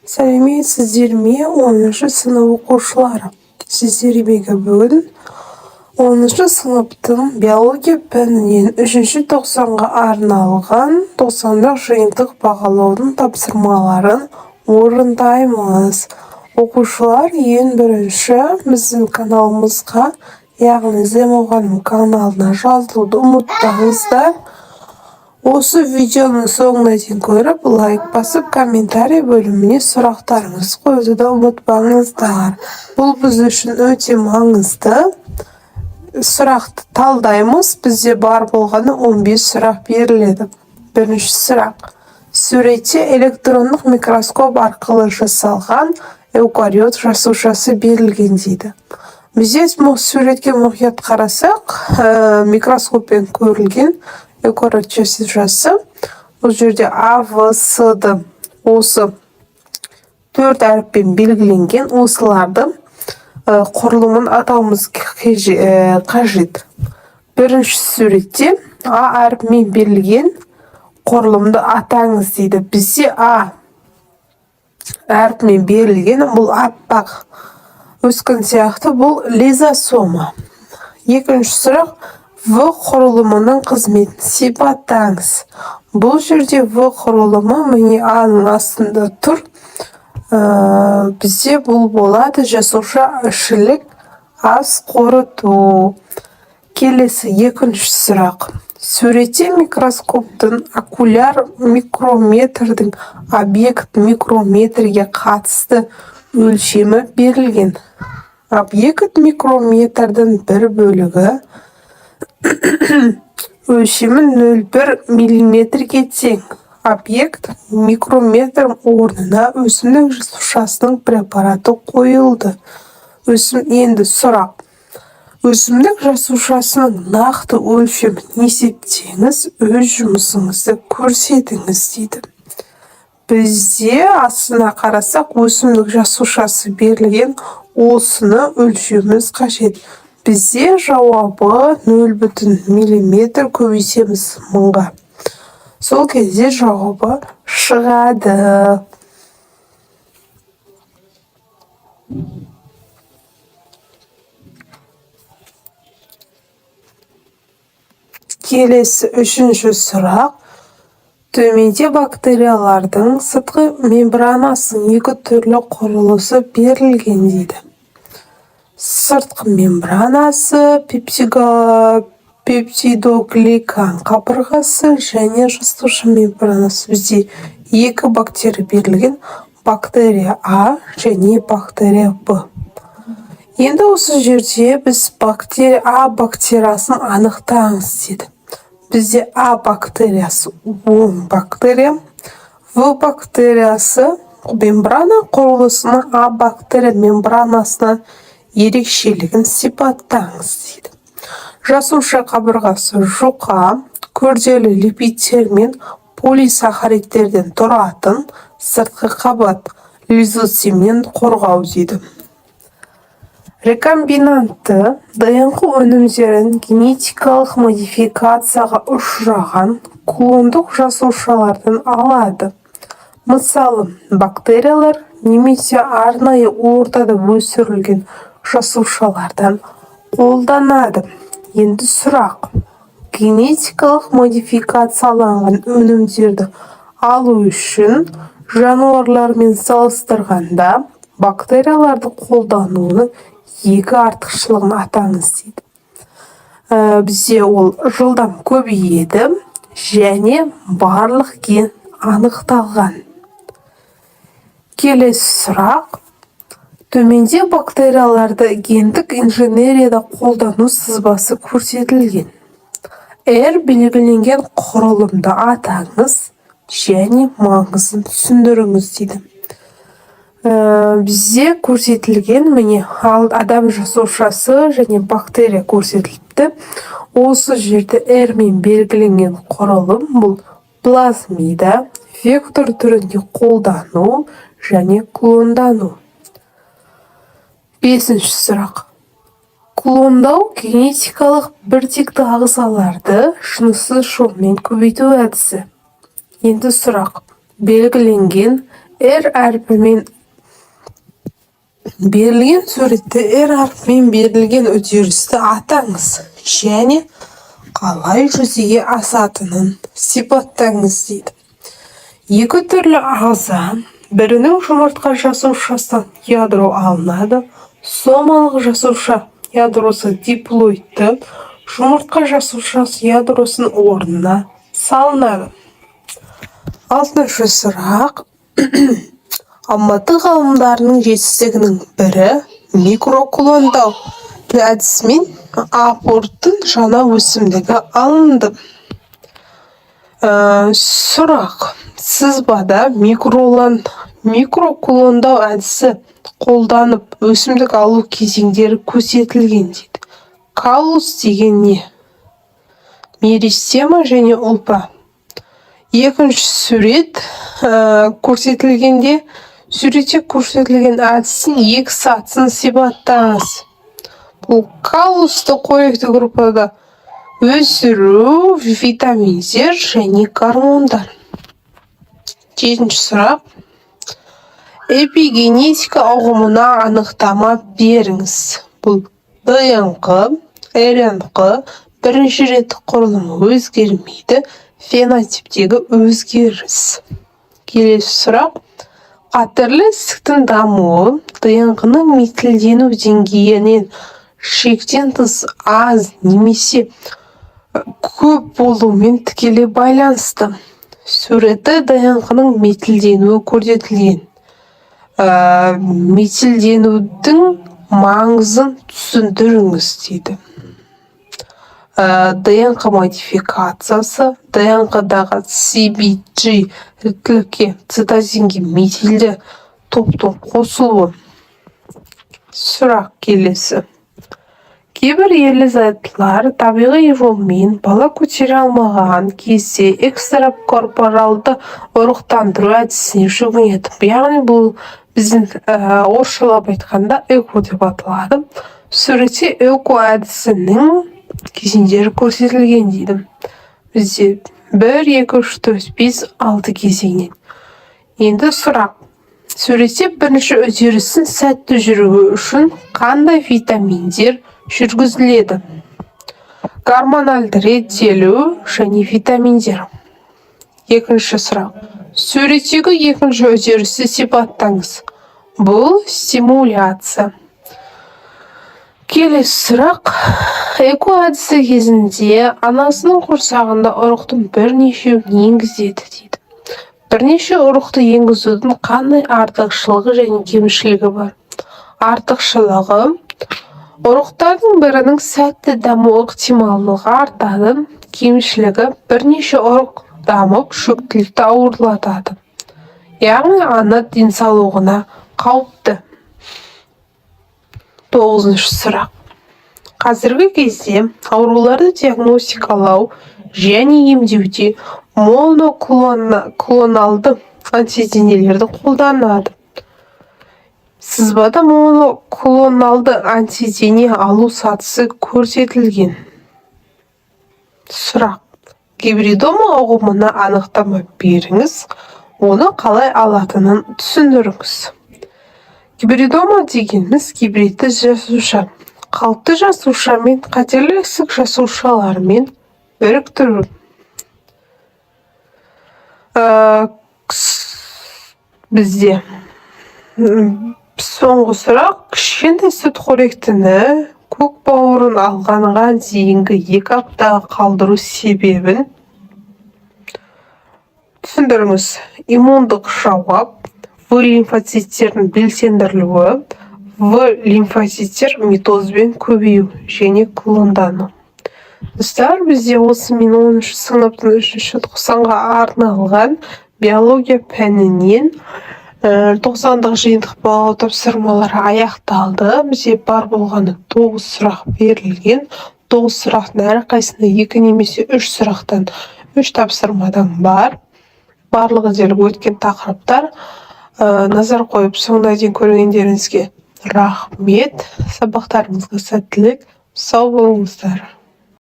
Сәлеметсіздер ме 10 сынып оқушылары? Сіздерге бүгін 10 сыныптың биология пәнінен 3 тоқсанға арналған 90-дық жиынтық бағалаудың тапсырмаларын орындаймыз. Оқушылар, ең бірінші біздің каналымызға, яғни Зем мұғалім каналына жазылуды ұмытпаңыздар. Осы видеоның соңына дейін көріп, лайк басып, комментарий бөліміне сұрақтарыңыз қоюды да ұмытпаңыздар. Бұл біз үшін өте маңызды. Сұрақты талдаймыз. Бізде бар болғаны 15 сұрақ беріледі. Бірінші сұрақ. Суретте электрондық микроскоп арқылы жасалған эукариот жасушасы берілген дейді. Бізде суретке мұқият қарасақ, микроскоппен көрілген эукариот жасушасы. Бұл жерде А, В, С-ды осы 4 әріппен белгіленген. Осыларды құрылымын атауымыз қажет. Бірінші суретте А әріпімен берілген құрылымды атаңыз дейді. Бізде А әріпімен берілген, бұл аппақ өскен сияқты, бұл лизосома. Екінші сұрақ. В құрылымының қызметін сипаттаңыз. Бұл жерде В құрылымы міне Аның астында тұр. Бізде бұл болады жасуша ішілік ас қорыту. Келесі екінші сұрақ. Суретте микроскоптың окуляр микрометрдің объект микрометрге қатысты өлшемі берілген. Объект микрометрдің бір бөлігі өлшемі 0,1 миллиметрге тең. Объект микрометр орнына өсімдік жасушасының препараты қойылды. Енді сұрақ. Өсімдік жасушасының нақты өлшемін есептеңіз, өз жұмысыңызды көрсетіңіз дейді. Бізде астына қарасақ, өсімдік жасушасы берілген, осыны өлшеуіміз қажет. Бізде жауабы 0,1 миллиметр, көбейтеміз 1000-ға. Сол кезде жауабы шығады. Келесі үшінші сұрақ. Төменде бактериялардың сыртқы мембранасының 2 түрлі құрылысы берілген дейді. Сыртқы мембранасы, пептидогликан қабырғасы және жасуша мембранасы. Бізде 2 бактерия берілген, бактерия А және бактерия Б. Енді осы жерде біз А бактериясын анықтаңыз дейді. Бізде А бактериясы оң бактерия, В бактериясы мембрана құрылысының А бактерия мембранасына ерекшелігін сипаттаңыз дейді. Жасуша қабырғасы жұқа, күрделі липидтер мен полисахаридтерден тұратын сыртқы қабат лизоцимнен қорғау дейді. Рекомбинантты ДНК өнімдерін генетикалық модификацияға ұшыраған клондық жасушалардан алады. Мысалы, бактериялар немесе арнайы ортада өсірілген жасушалардан қолданады. Енді сұрақ. Генетикалық модификацияланған өнімдерді алу үшін жануарлармен салыстырғанда бактерияларды қолдануының 2 артықшылығын атаңыз дейді. Бізде ол жылдам көбейеді және барлық ген анықталған. Келесі сұрақ. Төменде бактерияларды гендік инженерияда қолдану сызбасы көрсетілген. Белгіленген құрылымды атаңыз және маңызын түсіндіріңіз дейді. Бізде көрсетілген міне адам жасушасы және бактерия көрсетіліпті. Осы жерде мен белгіленген құрылым бұл плазмида, вектор түрінде қолдану және клондану. 5-ші сұрақ. Клондау генетикалық біртекті ағзаларды жыныссыз жолмен көбейту әдісі. Енді сұрақ. Белгіленген R әрпімен берілген суретте R әрпімен берілген үдерісті атаңыз және қалай жүзеге асатынын сипаттаңыз дейді. Екі түрлі ағза, бірінің жұмыртқа жасушасынан ядро алынады, сомалық жасуша ядросы диплоидты, жұмыртқа жасушасы ядросының орнына салынады. 6-шы сұрақ. Алматы ғалымдарының жетістігінің бірі микроклондау әдісімен апорттың жаңа өсімдігі алынды. Сұрақ. Сызбада микроклондау әдісі қолданып өсімдік алу кезеңдері көрсетілген дейді. Каллус деген не? Меристема және ұлпа. Екінші сурет көрсетілгенде суретте көрсетілген әдістің екі сатысын сипаттаңыз. Бұл каллусты қоректі группада өсіру, витаминдер және гормондар. 7-ші сұрақ. Эпигенетика ұғымына анықтама беріңіз. Бұл ДНК, РНК бірінші рет құрылымы өзгермейді, фенотиптегі өзгеріс. Келесі сұрақ. Қатерлі ісіктің дамуы ДНК-ның метилдену деңгейінен шектен тыс аз немесе көп болуымен тікелей байланысты. Суретте ДНК-ның метилденуі көрсетілген. Метилденудің маңызын түсіндіріңіз дейді. ДНК модификациясы, ДНК-дағы CBG іркілікке цитозинге метилді топтың қосылуы. Сұрақ келесі. Кейбір ерлі-зайыптылар табиғи жолмен бала көтере алмаған кезде экстракорпоралды ұрықтандыру әдісіне жүгінеді. Яғни бұл біздің орысшалап айтқанда эко деп аталады. Суретте эко әдісінің кезеңдері көрсетілген дейді. Бізде 1, 2, 3, 4, 5, 6 кезеңнен. Енді сұрақ. Суретте бірінші үдерістің сәтті жүруі үшін қандай витаминдер жүргізіледі? Гормоналды реттелу және витаминдер. Екінші сұрақ. Суреттегі екінші үдерісті сипаттаңыз. Бұл стимуляция. Келесі сұрақ. Эко әдісі кезінде анасының құрсағында ұрықтың бірнешеуін енгізеді дейді. Бірнеше ұрықты енгізудің қандай артықшылығы және кемшілігі бар? Артықшылығы ұрықтардың бірінің сәтті даму ықтималдығы артады. Кемшілігі бірнеше ұрық дамып шөктілікті ауырлатады. Яғни ана денсаулығына қауіпті. 9-шы сұрақ. Қазіргі кезде ауруларды диагностикалау және емдеуде моноклоналды антиденелерді қолданады. Сызбада моноклоналды антидене алу сатысы көрсетілген. Сұрақ. Гибридома ұғымына анықтама беріңіз, оны қалай алатынын түсіндіріңіз. Гибридома дегеніміз гибридті жасуша. Қалыпты жасуша мен қатерлі ісік жасушаларымен біріктіру. Бізде соңғы сұрақ. Кішкентай сүт қоректіні көк бауырын алғанға дейінгі 2 апта қалдыру себебін түсіндіріңіз. Иммундық жауап, В лимфоциттердің белсендірілуі, В лимфоциттер митозбен көбею және клондану. Достар, бізде осымен 10-шы сыныптың 3-ші тоқсанға арналған биология пәнінен 90-дық жиынтық бағалау тапсырмалары аяқталды. Бізде бар болғаны 9 сұрақ берілген. 9 сұрақтың әрқайсында 2 немесе 3 сұрақтан 3 тапсырмадан бар. Барлығы дерлік өткен тақырыптар. Назар қойып соңына дейін көргендеріңізге рахмет. Сабақтарыңызға сәттілік. Сау болыңыздар.